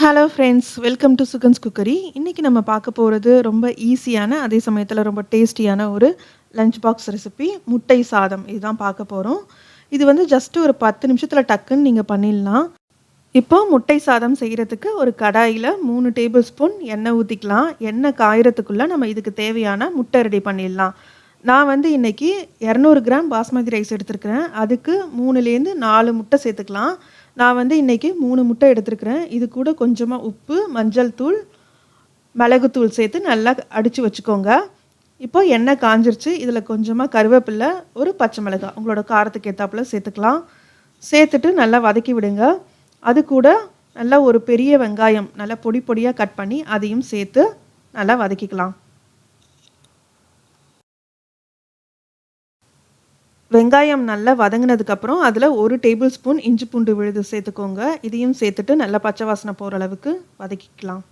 Hello friends, welcome to Sugan's cookery. இன்றைக்கி நம்ம பார்க்க போகிறது ரொம்ப ஈஸியான, அதே சமயத்தில் ரொம்ப டேஸ்டியான ஒரு லஞ்ச் பாக்ஸ் ரெசிபி முட்டை சாதம். இதுதான் பார்க்க போகிறோம். இது வந்து ஜஸ்ட்டு ஒரு 10 நிமிஷத்தில் டக்குன்னு நீங்கள் பண்ணிடலாம். இப்போ முட்டை சாதம் செய்கிறதுக்கு ஒரு கடாயில் 3 டேபிள் ஸ்பூன் எண்ணெய் ஊற்றிக்கலாம். எண்ணெய் காயறதுக்குள்ளே நம்ம இதுக்கு தேவையான முட்டை ரெடி பண்ணிடலாம். நான் வந்து இன்றைக்கி 200 கிராம் பாஸ்மதி ரைஸ் எடுத்துருக்கிறேன். அதுக்கு 3லேருந்து 4 முட்டை சேர்த்துக்கலாம். நான் வந்து இன்றைக்கி 3 முட்டை எடுத்துருக்கிறேன். இது கூட கொஞ்சமாக உப்பு, மஞ்சள் தூள், மிளகுத்தூள் சேர்த்து நல்லா அடித்து வச்சுக்கோங்க. இப்போ எண்ணெய் காஞ்சிருச்சு. இதில் கொஞ்சமாக கருவேப்பிலை, ஒரு பச்சை மிளகாய் உங்களோட காரத்துக்கு ஏற்றாப்புல சேர்த்துக்கலாம். சேர்த்துட்டு நல்லா வதக்கி விடுங்க. அது கூட நல்லா ஒரு பெரிய வெங்காயம் நல்லா பொடி பொடியாக கட் பண்ணி அதையும் சேர்த்து நல்லா வதக்கிக்கலாம். வெங்காயம் நல்லா வதங்கினதுக்கப்புறம் அதில் 1 டேபிள் ஸ்பூன் இஞ்சி பூண்டு விழுது சேர்த்துக்கோங்க. இதையும் சேர்த்துட்டு நல்லா பச்சை வாசனை போகிற அளவுக்கு வதக்கிக்கலாம்.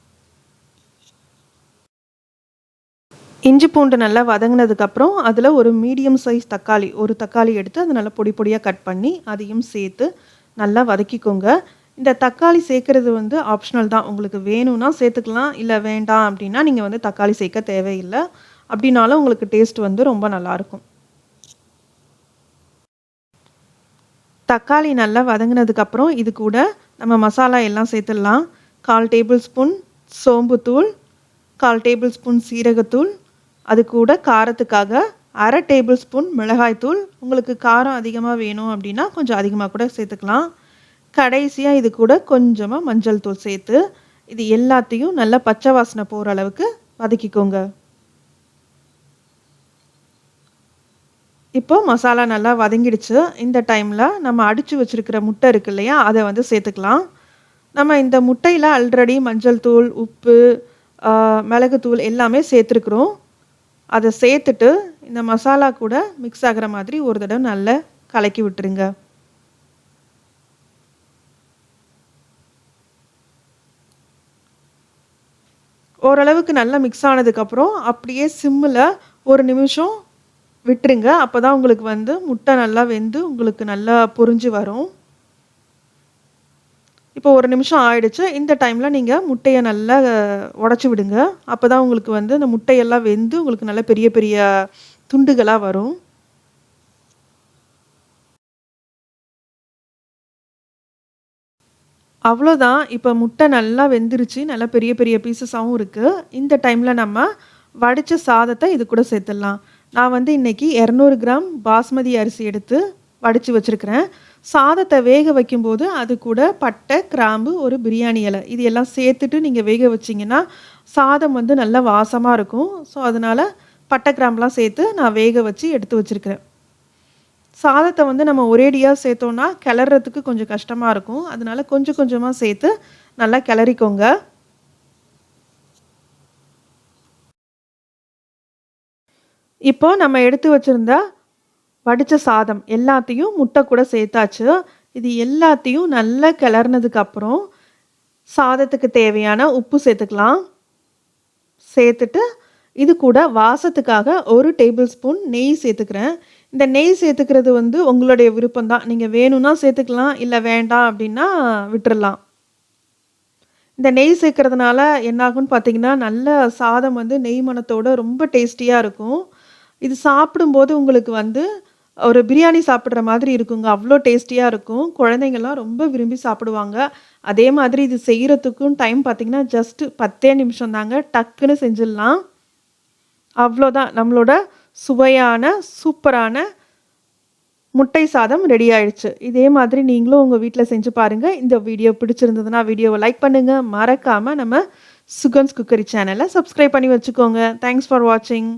இஞ்சி பூண்டு நல்லா வதங்கினதுக்கப்புறம் அதில் ஒரு மீடியம் சைஸ் தக்காளி, ஒரு தக்காளி எடுத்து அதை நல்லா பொடி பொடியாக கட் பண்ணி அதையும் சேர்த்து நல்லா வதக்கிக்கோங்க. இந்த தக்காளி சேர்க்குறது வந்து ஆப்ஷனல் தான். உங்களுக்கு வேணும்னா சேர்த்துக்கலாம், இல்லை வேண்டாம் அப்படின்னா நீங்கள் வந்து தக்காளி சேர்க்க தேவையில்லை. அப்படின்னாலும் உங்களுக்கு டேஸ்ட் வந்து ரொம்ப நல்லாயிருக்கும். தக்காளி நல்லா வதங்கினதுக்கப்புறம் இது கூட நம்ம மசாலா எல்லாம் சேர்த்துடலாம். 1/4 டேபிள் ஸ்பூன் சோம்புத்தூள், 1/4 டேபிள் ஸ்பூன் சீரகத்தூள், அது கூட காரத்துக்காக 1/2 டேபிள் ஸ்பூன் மிளகாய்த்தூள். உங்களுக்கு காரம் அதிகமாக வேணும் அப்படின்னா கொஞ்சம் அதிகமாக கூட சேர்த்துக்கலாம். கடைசியாக இது கூட கொஞ்சமாக மஞ்சள் தூள் சேர்த்து இது எல்லாத்தையும் நல்லா பச்சை வாசனை போகிற அளவுக்கு வதக்கிக்கோங்க. இப்போ மசாலா நல்லா வதங்கிடுச்சு. இந்த டைமில் நம்ம அடித்து வச்சுருக்கிற முட்டை இருக்கு இல்லையா, அதை வந்து சேர்த்துக்கலாம். நம்ம இந்த முட்டையில் ஆல்ரெடி மஞ்சள் தூள், உப்பு, மிளகுத்தூள் எல்லாமே சேர்த்துருக்குறோம். அதை சேர்த்துட்டு இந்த மசாலா கூட மிக்ஸ் ஆகிற மாதிரி ஒரு தடவை நல்லா கலக்கி விட்டுருங்க. ஓரளவுக்கு நல்லா மிக்ஸ் ஆனதுக்கப்புறம் அப்படியே சிம்மில் 1 நிமிஷம் விட்டுருங்க. அப்போ தான் உங்களுக்கு வந்து முட்டை நல்லா வெந்து உங்களுக்கு நல்லா பொரிஞ்சு வரும். இப்போ 1 நிமிஷம் ஆயிடுச்சு. இந்த டைமில் நீங்கள் முட்டையை நல்லா உடச்சி விடுங்க. அப்போ தான் உங்களுக்கு வந்து இந்த முட்டையெல்லாம் வெந்து உங்களுக்கு நல்ல பெரிய பெரிய துண்டுகளாக வரும். அவ்வளோதான். இப்போ முட்டை நல்லா வெந்துருச்சு. நல்லா பெரிய பெரிய பீசஸாகவும் இருக்குது. இந்த டைமில் நம்ம வடித்த சாதத்தை இது கூட சேர்த்துடலாம். நான் வந்து இன்றைக்கி 200 கிராம் பாஸ்மதி அரிசி எடுத்து வடித்து வச்சுருக்கிறேன். சாதத்தை வேக வைக்கும்போது அது கூட பட்டை, கிராம்பு, ஒரு பிரியாணி இலை இது எல்லாம் சேர்த்துட்டு நீங்கள் வேக வச்சிங்கன்னா சாதம் வந்து நல்லா வாசமாக இருக்கும். ஸோ அதனால் பட்டை, கிராம்புலாம் சேர்த்து நான் வேக வச்சு எடுத்து வச்சுருக்கிறேன். சாதத்தை வந்து நம்ம ஒரேடியாக சேர்த்தோன்னா கிளறதுக்கு கொஞ்சம் கஷ்டமாக இருக்கும். அதனால் கொஞ்சம் கொஞ்சமாக சேர்த்து நல்லா கிளறிக்கோங்க. இப்போ நம்ம எடுத்து வச்சுருந்த வடித்த சாதம் எல்லாத்தையும் முட்டை கூட சேர்த்தாச்சு. இது எல்லாத்தையும் நல்லா கிளறினதுக்கப்புறம் சாதத்துக்கு தேவையான உப்பு சேர்த்துக்கலாம். சேர்த்துட்டு இது கூட வாசத்துக்காக 1 டேபிள் ஸ்பூன் நெய் சேர்த்துக்கிறேன். இந்த நெய் சேர்த்துக்கிறது வந்து உங்களுடைய விருப்பம்தான். நீங்கள் வேணும்னா சேர்த்துக்கலாம், இல்லை வேண்டாம் அப்படின்னா விட்டுறலாம். இந்த நெய் சேர்க்கறதுனால என்னாகும்னு பார்த்தீங்கன்னா நல்ல சாதம் வந்து நெய் மணத்தோட ரொம்ப டேஸ்டியாக இருக்கும். இது சாப்பிடும்போது உங்களுக்கு வந்து ஒரு பிரியாணி சாப்பிட்ற மாதிரி இருக்குங்க. அவ்வளோ டேஸ்டியாக இருக்கும். குழந்தைங்கள்லாம் ரொம்ப விரும்பி சாப்பிடுவாங்க. அதே மாதிரி இது செய்கிறதுக்கும் டைம் பார்த்திங்கன்னா ஜஸ்ட்டு 10 நிமிஷம் தாங்க. டக்குன்னு செஞ்சிடலாம். அவ்வளோதான், நம்மளோட சுவையான சூப்பரான முட்டை சாதம் ரெடி ஆயிடுச்சு. இதே மாதிரி நீங்களும் உங்கள் வீட்டில் செஞ்சு பாருங்கள். இந்த வீடியோ பிடிச்சிருந்ததுன்னா வீடியோவை லைக் பண்ணுங்கள். மறக்காமல் நம்ம சுகன்ஸ் குக்கரி சேனலை சப்ஸ்கிரைப் பண்ணி வச்சுக்கோங்க. தேங்க்ஸ் ஃபார் வாட்சிங்.